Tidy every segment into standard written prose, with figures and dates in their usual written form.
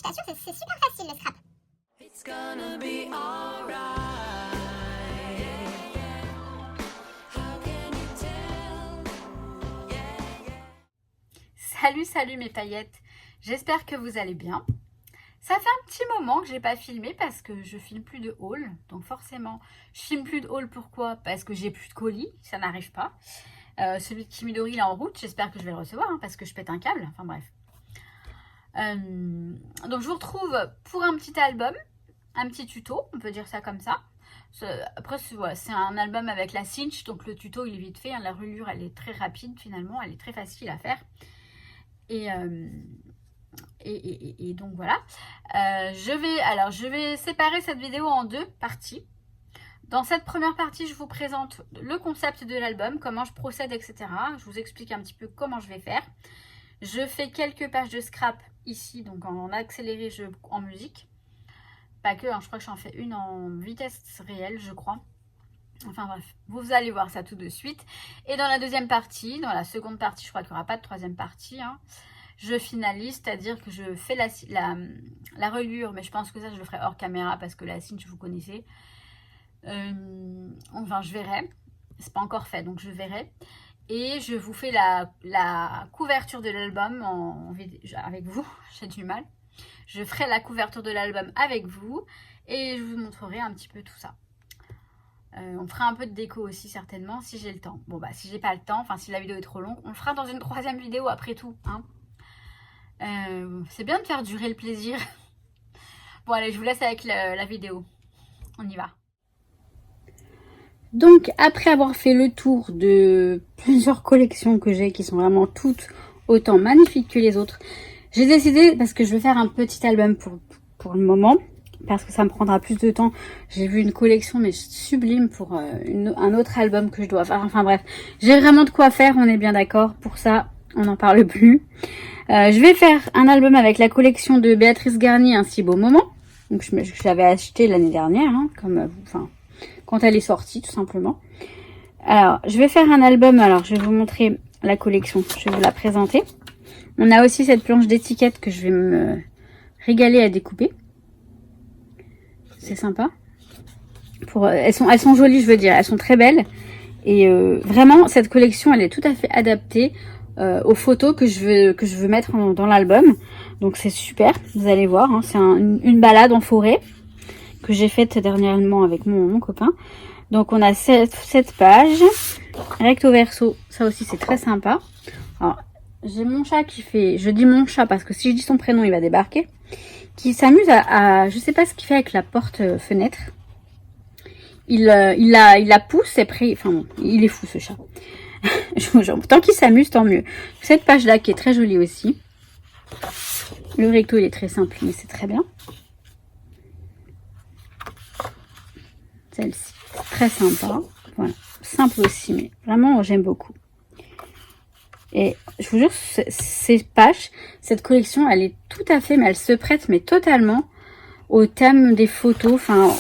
t'assure, c'est super facile le scrap. It's gonna be alright. Salut mes paillettes, j'espère que vous allez bien. Ça fait un petit moment que j'ai pas filmé parce que je filme plus de haul. Donc forcément, je filme plus de haul. Pourquoi? Parce que j'ai plus de colis, ça n'arrive pas. Celui de Kimidori il est en route, j'espère que je vais le recevoir parce que je pète un câble, enfin bref. Donc je vous retrouve pour un petit album, un petit tuto, on peut dire ça comme ça. Après c'est un album avec la cinch, donc le tuto il est vite fait, la reliure elle est très rapide finalement, elle est très facile à faire. Et donc voilà, je vais séparer cette vidéo en deux parties. Dans cette première partie, je vous présente le concept de l'album, comment je procède, etc. Je vous explique un petit peu comment je vais faire. Je fais quelques pages de scrap ici, donc en accéléré en musique. Pas que, je crois que j'en fais une en vitesse réelle, je crois. Enfin bref, vous allez voir ça tout de suite. Et dans la deuxième partie, dans la seconde partie, je crois qu'il n'y aura pas de troisième partie, je finalise, c'est-à-dire que je fais la reliure, mais je pense que ça, je le ferai hors caméra parce que la cinch, vous connaissez. Enfin, je verrai. C'est pas encore fait, donc je verrai. Et je vous fais la couverture de l'album avec vous. J'ai du mal. Je ferai la couverture de l'album avec vous et je vous montrerai un petit peu tout ça. On fera un peu de déco aussi certainement si j'ai le temps. Bon bah si j'ai pas le temps, enfin si la vidéo est trop longue, on le fera dans une troisième vidéo après tout. C'est bien de faire durer le plaisir. Bon allez, je vous laisse avec la vidéo. On y va. Donc après avoir fait le tour de plusieurs collections que j'ai qui sont vraiment toutes autant magnifiques que les autres, j'ai décidé, parce que je vais faire un petit album pour le moment, parce que ça me prendra plus de temps. J'ai vu une collection mais sublime pour un autre album que je dois faire. Enfin bref, j'ai vraiment de quoi faire, on est bien d'accord. Pour ça, on n'en parle plus. Je vais faire un album avec la collection de Béatrice Garnier, Un si beau moment. Donc je l'avais acheté l'année dernière, quand elle est sortie tout simplement. Alors, je vais faire un album, alors je vais vous montrer la collection, je vais vous la présenter. On a aussi cette planche d'étiquette que je vais me régaler à découper. C'est sympa. Elles sont jolies, je veux dire. Elles sont très belles. Et vraiment, cette collection, elle est tout à fait adaptée aux photos que je veux mettre dans l'album. Donc c'est super. Vous allez voir. C'est une balade en forêt que j'ai faite dernièrement avec mon copain. Donc on a cette page. Recto verso. Ça aussi, c'est très sympa. Alors, j'ai mon chat qui fait... Je dis mon chat parce que si je dis son prénom, il va débarquer. Qui s'amuse à je sais pas ce qu'il fait avec la porte-fenêtre. Il la pousse et après... Enfin bon, il est fou ce chat. Tant qu'il s'amuse, tant mieux. Cette page-là qui est très jolie aussi. Le recto, il est très simple, mais c'est très bien. Celle-ci, très sympa. Voilà, simple aussi, mais vraiment, j'aime beaucoup. Et je vous jure, ces pages, cette collection, elle est tout à fait, mais elle se prête, mais totalement au thème des photos. Enfin,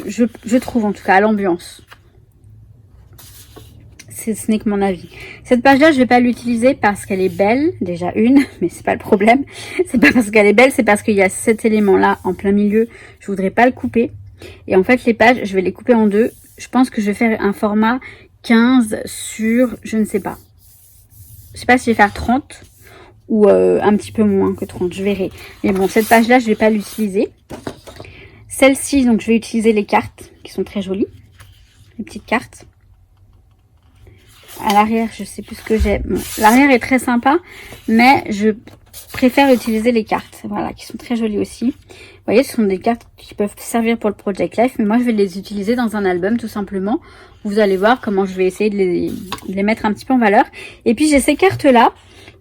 je trouve en tout cas, à l'ambiance. Ce n'est que mon avis. Cette page-là, je vais pas l'utiliser parce qu'elle est belle, déjà une, mais c'est pas le problème. C'est pas parce qu'elle est belle, c'est parce qu'il y a cet élément-là en plein milieu. Je voudrais pas le couper. Et en fait, les pages, je vais les couper en deux. Je pense que je vais faire un format 15 sur, je ne sais pas. Je sais pas si je vais faire 30 ou un petit peu moins que 30, je verrai. Mais bon, cette page-là, je vais pas l'utiliser. Celle-ci, donc je vais utiliser les cartes qui sont très jolies. Les petites cartes. À l'arrière, je sais plus ce que j'ai. Bon, l'arrière est très sympa, mais je préfère utiliser les cartes. Voilà, qui sont très jolies aussi. Vous voyez, ce sont des cartes qui peuvent servir pour le Project Life, mais moi, je vais les utiliser dans un album, tout simplement. Vous allez voir comment je vais essayer de les mettre un petit peu en valeur. Et puis, j'ai ces cartes-là,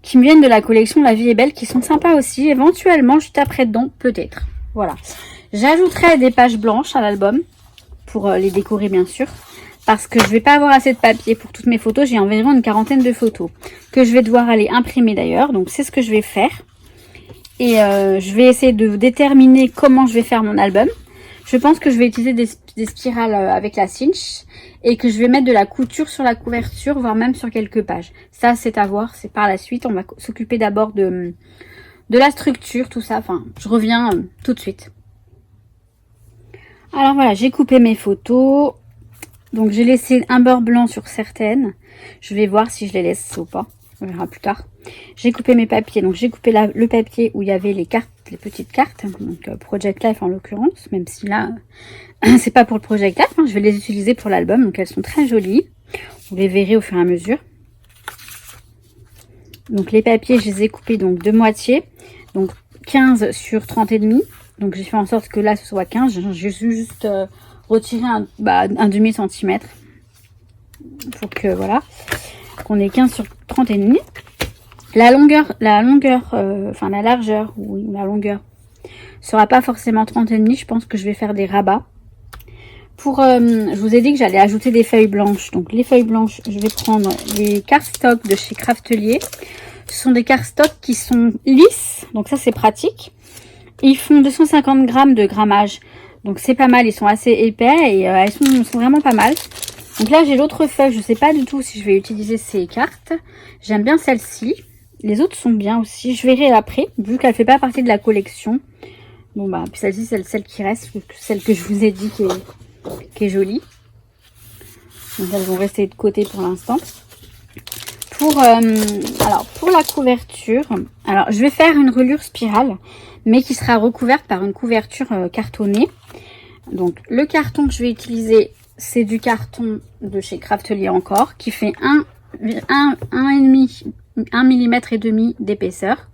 qui me viennent de la collection La Vie est Belle, qui sont sympas aussi. Éventuellement, je taperai dedans, peut-être. Voilà. J'ajouterai des pages blanches à l'album, pour les décorer, bien sûr. Parce que je vais pas avoir assez de papier pour toutes mes photos. J'ai environ une quarantaine de photos que je vais devoir aller imprimer d'ailleurs. Donc c'est ce que je vais faire. Et je vais essayer de déterminer comment je vais faire mon album. Je pense que je vais utiliser des spirales avec la cinch. Et que je vais mettre de la couture sur la couverture, voire même sur quelques pages. Ça c'est à voir, c'est par la suite. On va s'occuper d'abord de de la structure, tout ça. Enfin, je reviens tout de suite. Alors voilà, j'ai coupé mes photos. Donc j'ai laissé un beurre blanc sur certaines. Je vais voir si je les laisse ou pas. On verra plus tard. J'ai coupé mes papiers. Donc j'ai coupé le papier où il y avait les cartes, les petites cartes. Donc Project Life en l'occurrence. Même si là, c'est pas pour le Project Life. Hein, je vais les utiliser pour l'album. Donc elles sont très jolies. Vous les verrez au fur et à mesure. Donc les papiers, je les ai coupés donc de moitié. Donc 15 sur 30 et demi. Donc j'ai fait en sorte que là ce soit 15. J'ai juste retirer un demi-centimètre pour que voilà qu'on ait 15 sur 30 et demi. La largeur ou la longueur sera pas forcément 30 et demi. Je pense que je vais faire des rabats. Je vous ai dit que j'allais ajouter des feuilles blanches. Donc les feuilles blanches, je vais prendre les cardstock de chez Craftelier. Ce sont des cardstock qui sont lisses, donc ça c'est pratique. Ils font 250 grammes de grammage. Donc c'est pas mal, ils sont assez épais et elles sont vraiment pas mal. Donc là j'ai l'autre feuille, je sais pas du tout si je vais utiliser ces cartes. J'aime bien celle-ci. Les autres sont bien aussi, je verrai après, vu qu'elle fait pas partie de la collection. Bon bah, puis celle-ci c'est celle qui reste, celle que je vous ai dit qui est jolie. Donc elles vont rester de côté pour l'instant. Alors pour la couverture, alors je vais faire une reliure spirale, mais qui sera recouverte par une couverture cartonnée. Donc le carton que je vais utiliser, c'est du carton de chez Craftelier encore, qui fait 1,5 mm d'épaisseur.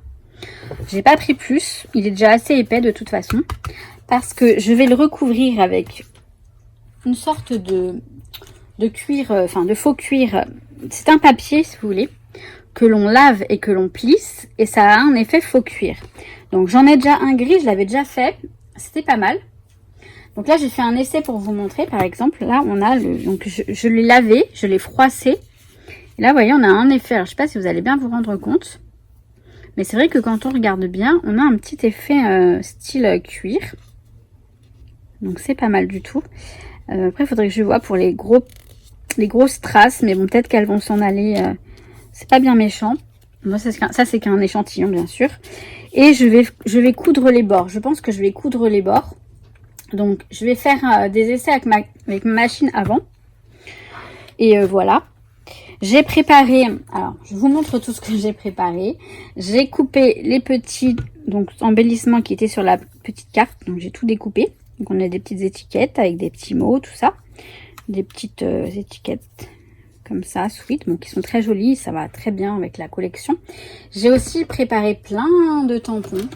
J'ai pas pris plus, il est déjà assez épais de toute façon, parce que je vais le recouvrir avec une sorte de cuir, de faux cuir. C'est un papier, si vous voulez, que l'on lave et que l'on plisse, et ça a un effet faux cuir. Donc j'en ai déjà un gris, je l'avais déjà fait, c'était pas mal. Donc là j'ai fait un essai pour vous montrer. Par exemple là on a donc je l'ai lavé, je l'ai froissé, et là vous voyez on a un effet. Alors, je sais pas si vous allez bien vous rendre compte, mais c'est vrai que quand on regarde bien, on a un petit effet style cuir. Donc c'est pas mal du tout. Après il faudrait que je vois pour les grosses traces, mais bon peut-être qu'elles vont s'en aller. C'est pas bien méchant. Moi ça c'est qu'un échantillon bien sûr. Et je vais coudre les bords. Je pense que je vais coudre les bords. Donc je vais faire des essais avec ma machine avant. Et voilà. J'ai préparé, alors je vous montre tout ce que j'ai préparé. J'ai coupé les petits embellissements qui étaient sur la petite carte. Donc j'ai tout découpé. Donc on a des petites étiquettes avec des petits mots, tout ça. Des petites étiquettes comme ça, sweet, bon, qui sont très jolies. Ça va très bien avec la collection. J'ai aussi préparé plein de tampons.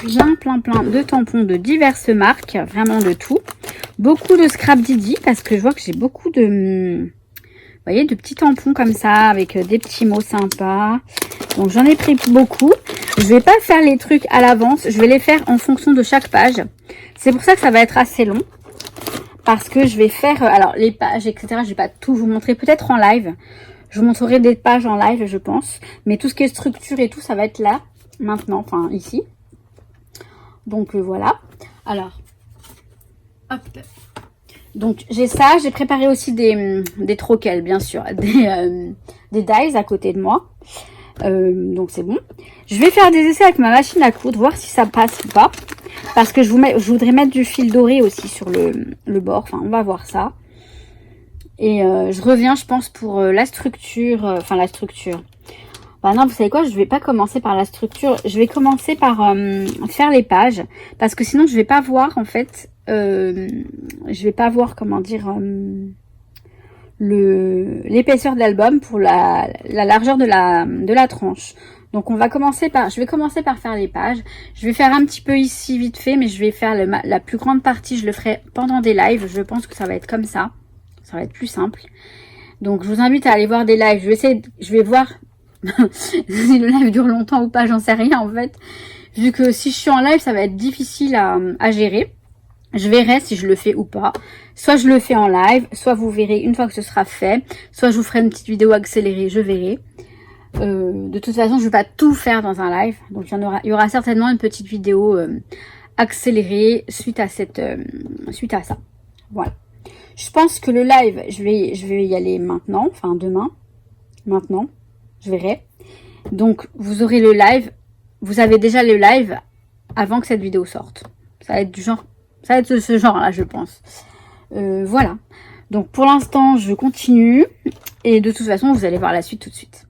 Plein de tampons de diverses marques, vraiment de tout. Beaucoup de Scrap Didi parce que je vois que j'ai beaucoup de, vous voyez, de petits tampons comme ça avec des petits mots sympas. Donc j'en ai pris beaucoup. Je vais pas faire les trucs à l'avance, je vais les faire en fonction de chaque page. C'est pour ça que ça va être assez long parce que je vais faire, alors les pages, etc. Je vais pas tout vous montrer, peut-être en live. Je vous montrerai des pages en live, je pense. Mais tout ce qui est structure et tout, ça va être là, maintenant, enfin ici. Donc voilà. Alors, hop. Donc j'ai ça. J'ai préparé aussi des troquels, bien sûr, des dies à côté de moi. Donc c'est bon. Je vais faire des essais avec ma machine à coudre, voir si ça passe ou pas. Parce que je voudrais mettre du fil doré aussi sur le bord. Enfin, on va voir ça. Et je reviens, je pense, pour la structure. Enfin, la structure. Bah non, vous savez quoi, je vais pas commencer par la structure. Je vais commencer par faire les pages. Parce que sinon, je vais pas voir, en fait. Je vais pas voir, comment dire, l'épaisseur de l'album pour la largeur de la tranche. Donc, je vais commencer par faire les pages. Je vais faire un petit peu ici, vite fait. Mais je vais faire la plus grande partie. Je le ferai pendant des lives. Je pense que ça va être comme ça. Ça va être plus simple. Donc, je vous invite à aller voir des lives. Je vais voir... si le live dure longtemps ou pas, j'en sais rien en fait. Vu que si je suis en live, ça va être difficile à gérer. Je verrai si je le fais ou pas. Soit je le fais en live, soit vous verrez une fois que ce sera fait. Soit je vous ferai une petite vidéo accélérée, je verrai. De toute façon, je ne vais pas tout faire dans un live. Donc il y aura certainement une petite vidéo accélérée suite à ça. Voilà. Je pense que le live, je vais y aller maintenant, enfin demain. Maintenant. Je verrai. Donc, vous aurez le live vous avez déjà le live avant que cette vidéo sorte. Ça va être du genre, ça va être de ce genre-là, je pense. Voilà. Donc pour l'instant, je continue. Et de toute façon, vous allez voir la suite tout de suite.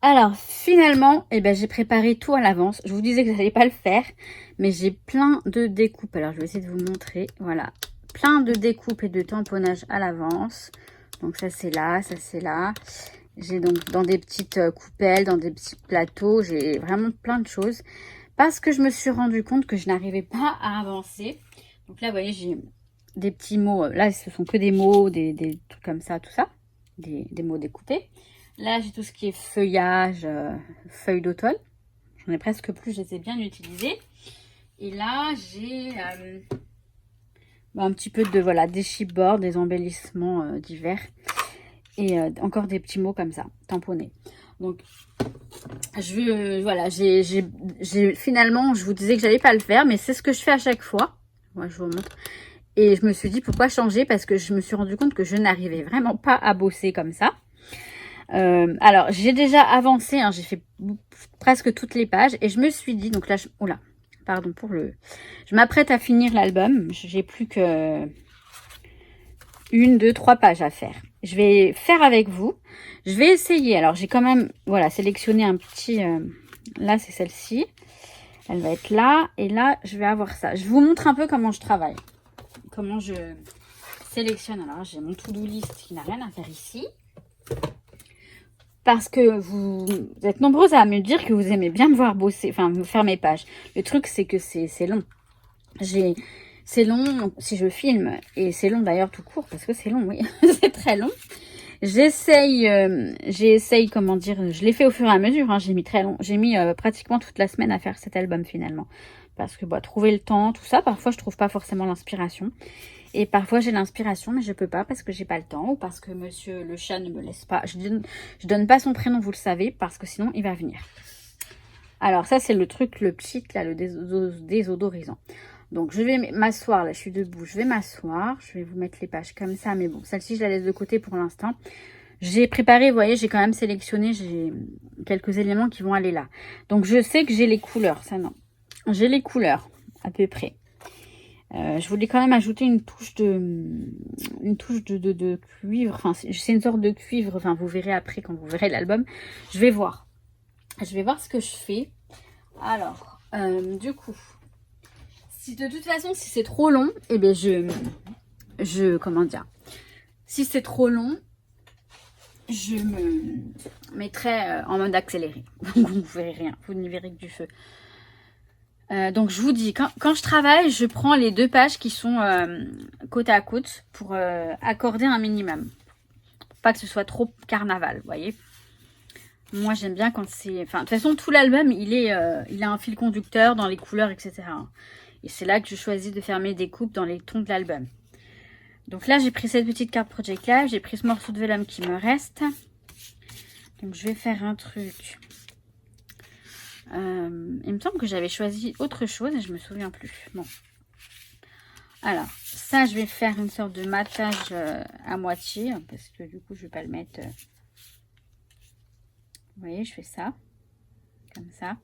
Alors, finalement, eh ben, j'ai préparé tout à l'avance. Je vous disais que je n'allais pas le faire, mais j'ai plein de découpes. Alors, je vais essayer de vous montrer. Voilà, plein de découpes et de tamponnage à l'avance. Donc, ça, c'est là, ça, c'est là. J'ai donc dans des petites coupelles, dans des petits plateaux, j'ai vraiment plein de choses. Parce que je me suis rendu compte que je n'arrivais pas à avancer. Donc là, vous voyez, j'ai des petits mots. Là, ce sont que des mots, des trucs comme ça, tout ça. Des mots découpés. Là, j'ai tout ce qui est feuillage, feuilles d'automne. J'en ai presque plus, je les ai bien utilisées. Et là, j'ai un petit peu de, voilà, des chipboards, des embellissements divers. Et encore des petits mots comme ça, tamponnés. Donc, voilà, finalement, je vous disais que j'allais pas le faire, mais c'est ce que je fais à chaque fois. Moi, je vous montre. Et je me suis dit, pourquoi changer? Parce que je me suis rendu compte que je n'arrivais vraiment pas à bosser comme ça. Alors, j'ai déjà avancé, hein, j'ai fait presque toutes les pages. Et je me suis dit, donc là, oula, pardon pour le... Je m'apprête à finir l'album. J'ai plus que 1, 2, 3 pages à faire. Je vais faire avec vous. Je vais essayer. Alors, j'ai quand même, voilà, sélectionné un petit... là, c'est celle-ci. Elle va être là. Et là, je vais avoir ça. Je vous montre un peu comment je travaille. Comment je sélectionne. Alors, j'ai mon to-do list qui n'a rien à faire ici. Parce que vous êtes nombreuses à me dire que vous aimez bien me voir bosser, enfin, me faire mes pages. Le truc, c'est que c'est long. C'est long si je filme. Et c'est long d'ailleurs tout court, parce que c'est long, oui. C'est très long. J'essaye, comment dire, je l'ai fait au fur et à mesure. Hein, j'ai mis très long. J'ai mis pratiquement toute la semaine à faire cet album finalement. Parce que trouver le temps, tout ça, parfois je trouve pas forcément l'inspiration. Et parfois j'ai l'inspiration, mais je peux pas parce que j'ai pas le temps ou parce que monsieur le chat ne me laisse pas. Je donne pas son prénom, vous le savez, parce que sinon il va venir. Alors ça c'est le truc, le petit là, le désodorisant. Donc je vais m'asseoir, là je suis debout, je vais m'asseoir. Je vais vous mettre les pages comme ça, mais bon, celle-ci je la laisse de côté pour l'instant. J'ai préparé, vous voyez, j'ai quand même sélectionné, j'ai quelques éléments qui vont aller là. Donc je sais que j'ai les couleurs, ça non. J'ai les couleurs, à peu près. Je voulais quand même ajouter une touche de cuivre. Enfin, c'est une sorte de cuivre. Enfin, vous verrez après quand vous verrez l'album. Je vais voir. Je vais voir ce que je fais. Alors, du coup, si de toute façon, si c'est trop long, eh bien, comment dire, si c'est trop long, je me mettrai en mode accéléré. Donc, vous ne verrez rien. Vous n'y verrez que du feu. Donc je vous dis, quand je travaille, je prends les 2 pages qui sont côte à côte pour accorder un minimum. Pour pas que ce soit trop carnaval, vous voyez. Moi j'aime bien quand c'est... Enfin, de toute façon, tout l'album, il a un fil conducteur dans les couleurs, etc. Et c'est là que je choisis de faire mes découpes dans les tons de l'album. Donc là, j'ai pris cette petite carte Project Live, j'ai pris ce morceau de vélum qui me reste. Donc je vais faire un truc... il me semble que j'avais choisi autre chose et je me souviens plus. Bon. Alors, ça, je vais faire une sorte de matage à moitié. Parce que du coup, je vais pas le mettre... Vous voyez, je fais ça. Comme ça.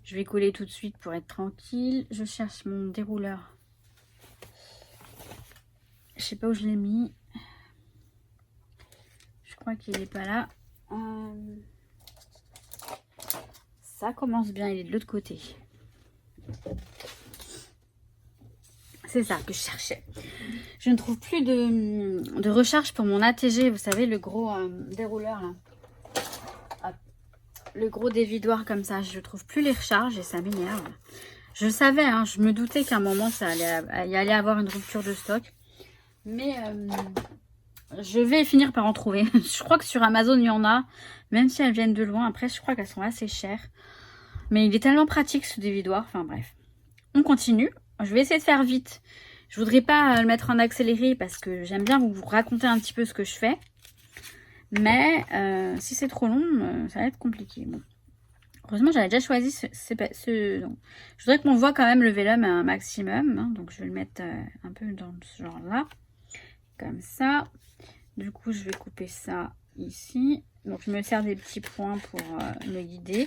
Je vais coller tout de suite pour être tranquille. Je cherche mon dérouleur. Je sais pas où je l'ai mis. Je crois qu'il n'est pas là. Ça commence bien, il est de l'autre côté. C'est ça que je cherchais. Je ne trouve plus de recharge pour mon ATG. Vous savez, le gros dérouleur là. Hop. Le gros dévidoir comme ça. Je ne trouve plus les recharges et ça m'énerve. Je le savais, hein, je me doutais qu'à un moment, il allait avoir une rupture de stock. Mais je vais finir par en trouver. Je crois que sur Amazon, il y en a. Même si elles viennent de loin. Après, je crois qu'elles sont assez chères. Mais il est tellement pratique ce dévidoir. Enfin bref. On continue. Je vais essayer de faire vite. Je voudrais pas le mettre en accéléré parce que j'aime bien vous raconter un petit peu ce que je fais. Mais si c'est trop long, ça va être compliqué. Bon. Heureusement, j'avais déjà choisi donc, je voudrais qu'on voit quand même le vélum à un maximum. Hein, donc je vais le mettre un peu dans ce genre-là. Comme ça. Du coup, je vais couper ça ici. Donc je me sers des petits points pour me guider.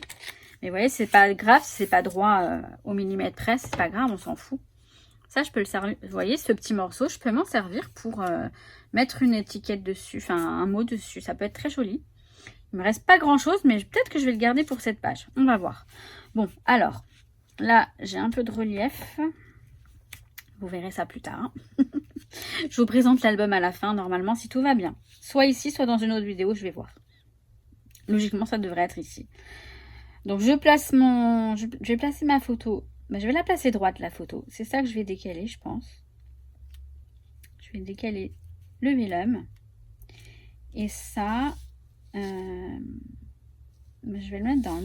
Mais vous voyez, c'est pas grave si c'est pas droit au millimètre près, c'est pas grave, on s'en fout. Ça, je peux le servir. Vous voyez, ce petit morceau, je peux m'en servir pour mettre une étiquette dessus, enfin un mot dessus. Ça peut être très joli. Il me reste pas grand chose, mais peut-être que je vais le garder pour cette page. On va voir. Bon, alors, là, j'ai un peu de relief. Vous verrez ça plus tard. Hein. Je vous présente l'album à la fin, normalement, si tout va bien. Soit ici, soit dans une autre vidéo, je vais voir. Logiquement, ça devrait être ici. Donc je vais placer ma photo. Ben, je vais la placer droite la photo. C'est ça que je vais décaler, je pense. Je vais décaler le vélum. Et ça, ben, je vais le mettre dans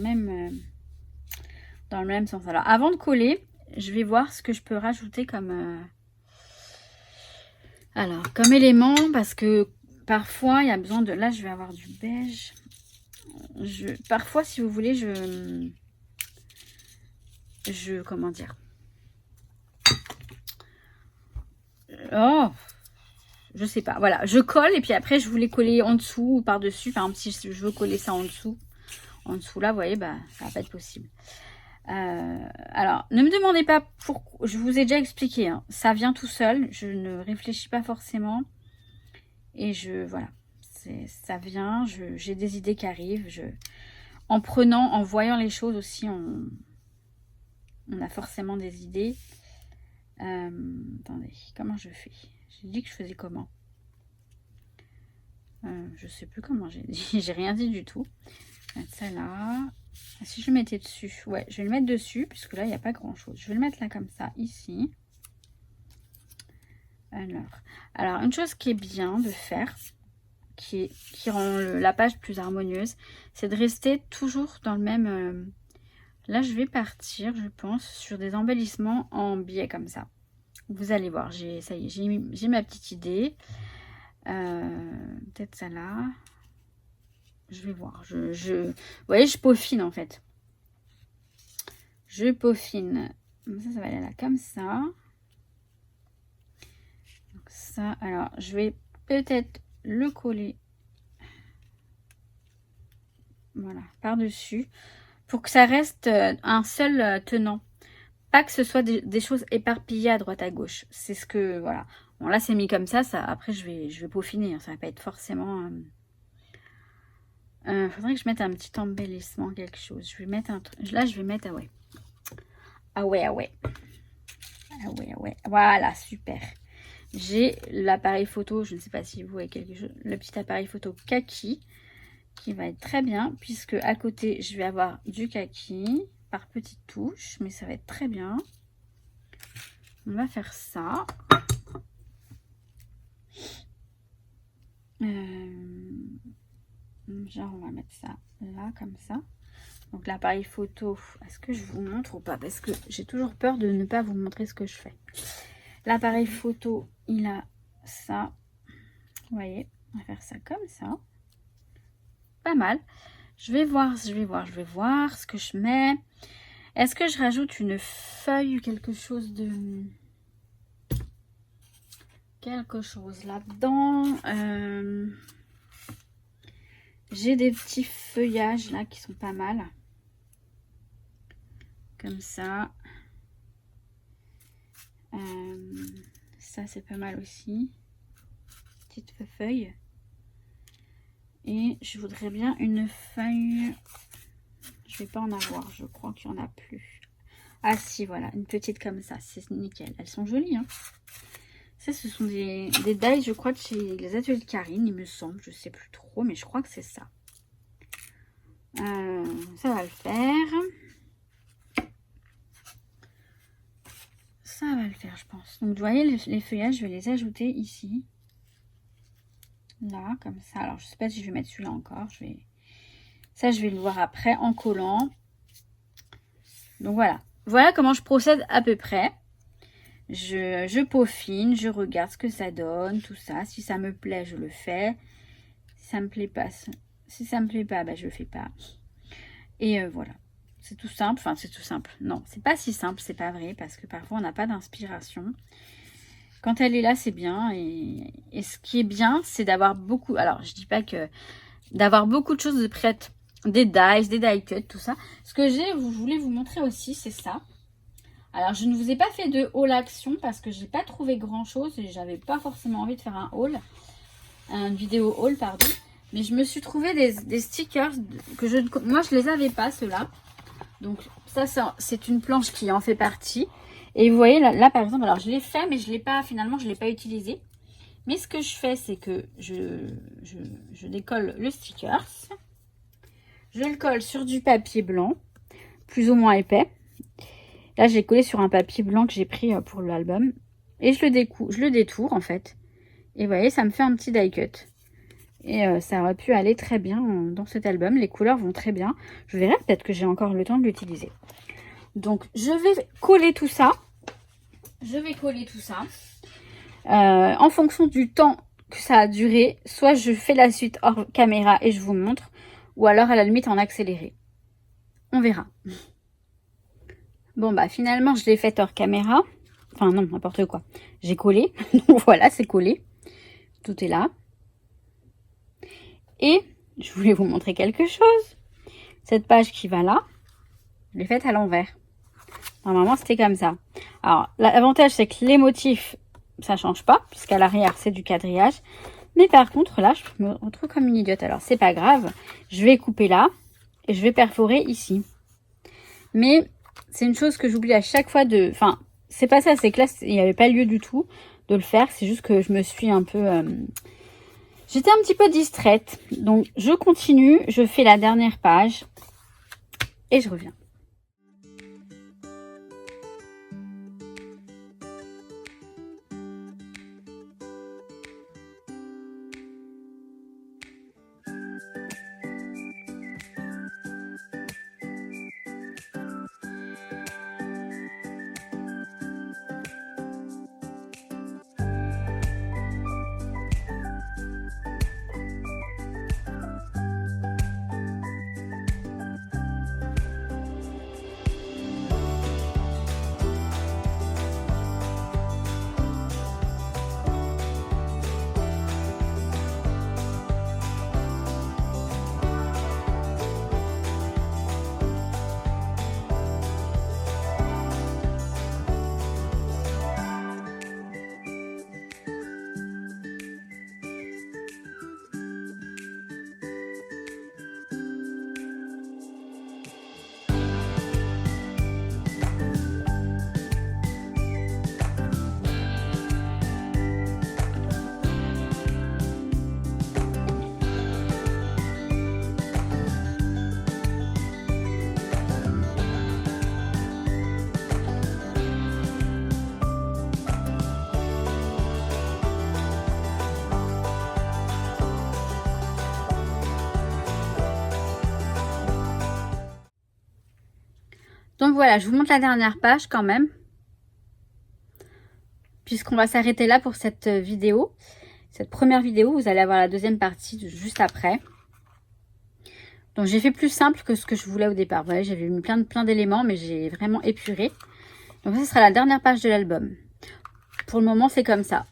le même sens. Alors avant de coller, je vais voir ce que je peux rajouter comme comme élément, parce que parfois il y a besoin de... Là je vais avoir du beige. Parfois, si vous voulez, comment dire, oh, je sais pas, voilà, je colle et puis après je voulais coller en dessous ou par dessus. Par exemple, si je veux coller ça en dessous là, vous voyez, bah ça va pas être possible. Alors ne me demandez pas pourquoi, je vous ai déjà expliqué, hein, ça vient tout seul, je ne réfléchis pas forcément et voilà, ça vient, j'ai des idées qui arrivent, en voyant les choses aussi, on a forcément des idées. Attendez, comment je fais? J'ai dit que je faisais comment? Je sais plus comment j'ai dit. J'ai rien dit du tout. Je vais mettre ça là. Si je le mettais dessus, ouais, je vais le mettre dessus, puisque là, il n'y a pas grand chose. Je vais le mettre là comme ça, ici. Alors, une chose qui est bien de faire, qui rend la page plus harmonieuse, c'est de rester toujours dans le même Là, je vais partir, je pense, sur des embellissements en biais comme ça. Vous allez voir, ça y est, j'ai ma petite idée. Peut-être ça là. Je vais voir. Vous voyez, je peaufine en fait. Je peaufine. Ça va aller là comme ça. Donc ça, alors, je vais peut-être le coller. Voilà, par-dessus. Pour que ça reste un seul tenant. Pas que ce soit des choses éparpillées à droite à gauche. C'est ce que, voilà. Bon, là, c'est mis comme ça. Après, je vais peaufiner. Hein, ça va pas être forcément... faudrait que je mette un petit embellissement, quelque chose. Je vais mettre un truc... Là, je vais mettre... Ah ouais. Ah ouais, ah ouais. Ah ouais, ah ouais. Voilà, super. J'ai l'appareil photo. Je ne sais pas si vous voyez quelque chose. Le petit appareil photo kaki. Qui va être très bien. Puisque à côté, je vais avoir du kaki. Par petites touches. Mais ça va être très bien. On va faire ça. Genre, on va mettre ça là, comme ça. Donc, l'appareil photo, est-ce que je vous montre ou pas? Parce que j'ai toujours peur de ne pas vous montrer ce que je fais. L'appareil photo, il a ça. Vous voyez, on va faire ça comme ça. Pas mal. Je vais voir ce que je mets. Est-ce que je rajoute une feuille ou quelque chose de... Quelque chose là-dedans. J'ai des petits feuillages là qui sont pas mal. Comme ça. Ça c'est pas mal aussi. Petite feuille. Et je voudrais bien une feuille. Je vais pas en avoir. Je crois qu'il n'y en a plus. Ah si, voilà. Une petite comme ça. C'est nickel. Elles sont jolies. Hein. Ça, ce sont des dies, je crois, de chez les ateliers de Karine, il me semble. Je sais plus trop, mais je crois que c'est ça. Ça va le faire. Ça va le faire, je pense. Donc, vous voyez, les feuillages, je vais les ajouter ici. Là, comme ça. Alors, je sais pas si je vais mettre celui-là encore. Ça, je vais le voir après en collant. Donc, voilà. Voilà comment je procède à peu près. Je peaufine, je regarde ce que ça donne, tout ça. Si ça me plaît, je le fais. Si ça me plaît pas, bah, je le fais pas. Et voilà. C'est tout simple. Enfin, c'est tout simple. Non, c'est pas si simple, c'est pas vrai. Parce que parfois, on n'a pas d'inspiration. Quand elle est là, c'est bien. Et ce qui est bien, c'est d'avoir beaucoup... Alors, je dis pas que... D'avoir beaucoup de choses de prêtes. Des die cuts, tout ça. Ce que je voulais vous montrer aussi, c'est ça. Alors, je ne vous ai pas fait de haul action parce que j'ai pas trouvé grand chose et j'avais pas forcément envie de faire un haul, une vidéo haul, pardon. Mais je me suis trouvé des stickers que moi je les avais pas, ceux-là. Donc ça c'est une planche qui en fait partie. Et vous voyez là par exemple, alors je l'ai fait mais finalement je l'ai pas utilisé. Mais ce que je fais, c'est que je décolle le stickers. Je le colle sur du papier blanc, plus ou moins épais. Là, j'ai collé sur un papier blanc que j'ai pris pour l'album. Et je le détourne en fait. Et vous voyez, ça me fait un petit die cut. Et ça aurait pu aller très bien dans cet album. Les couleurs vont très bien. Je verrai peut-être que j'ai encore le temps de l'utiliser. Donc, je vais coller tout ça. En fonction du temps que ça a duré, soit je fais la suite hors caméra et je vous montre. Ou alors, à la limite, en accéléré. On verra. Bon, bah finalement, je l'ai fait hors caméra. Enfin, non, n'importe quoi. J'ai collé. Donc voilà, c'est collé. Tout est là. Et je voulais vous montrer quelque chose. Cette page qui va là, je l'ai faite à l'envers. Normalement, c'était comme ça. Alors, l'avantage, c'est que les motifs, ça change pas, puisqu'à l'arrière, c'est du quadrillage. Mais par contre, là, je me retrouve comme une idiote. Alors, c'est pas grave. Je vais couper là et je vais perforer ici. Mais c'est une chose que j'oublie à chaque fois de... Enfin, c'est pas ça, c'est que là, il n'y avait pas lieu du tout de le faire. C'est juste que je me suis un peu... J'étais un petit peu distraite. Donc, je continue. Je fais la dernière page. Et je reviens. Donc voilà, je vous montre la dernière page quand même. Puisqu'on va s'arrêter là pour cette vidéo. Cette première vidéo, vous allez avoir la deuxième partie juste après. Donc j'ai fait plus simple que ce que je voulais au départ. Voilà, j'avais mis plein d'éléments, mais j'ai vraiment épuré. Donc ça sera la dernière page de l'album. Pour le moment, c'est comme ça.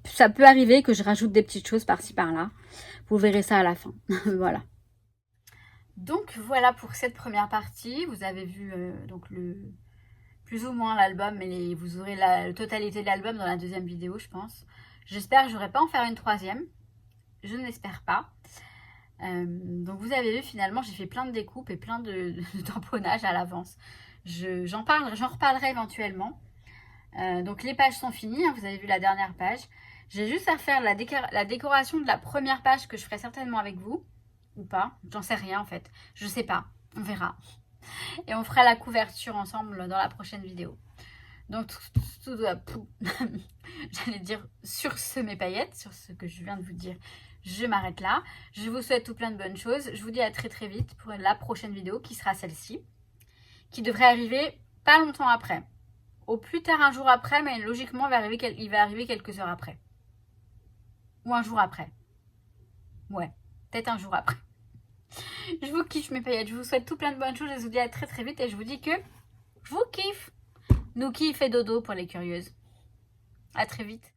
Ça peut arriver que je rajoute des petites choses par-ci par-là. Vous verrez ça à la fin. Voilà. Donc voilà pour cette première partie. Vous avez vu donc plus ou moins l'album, mais vous aurez la totalité de l'album dans la deuxième vidéo, je pense. J'espère que je n'aurai pas en faire une troisième. Je ne l'espère pas. Donc vous avez vu, finalement, j'ai fait plein de découpes et plein de tamponnages à l'avance. J'en reparlerai éventuellement. Donc les pages sont finies, hein, vous avez vu la dernière page. J'ai juste à faire la décoration de la première page que je ferai certainement avec vous. Ou pas, j'en sais rien en fait. Je sais pas, on verra. Et on fera la couverture ensemble dans la prochaine vidéo. Donc j'allais dire sur ce mes paillettes, sur ce que je viens de vous dire, je m'arrête là. Je vous souhaite tout plein de bonnes choses. Je vous dis à très vite pour la prochaine vidéo qui sera celle-ci. Qui devrait arriver pas longtemps après. Au plus tard un jour après, mais logiquement il va arriver quelques heures après. Ou un jour après. Ouais, peut-être un jour après. Je vous kiffe mes paillettes, je vous souhaite tout plein de bonnes choses, je vous dis à très vite et je vous dis que je vous kiffe. Nous kiffe et dodo pour les curieuses. À très vite.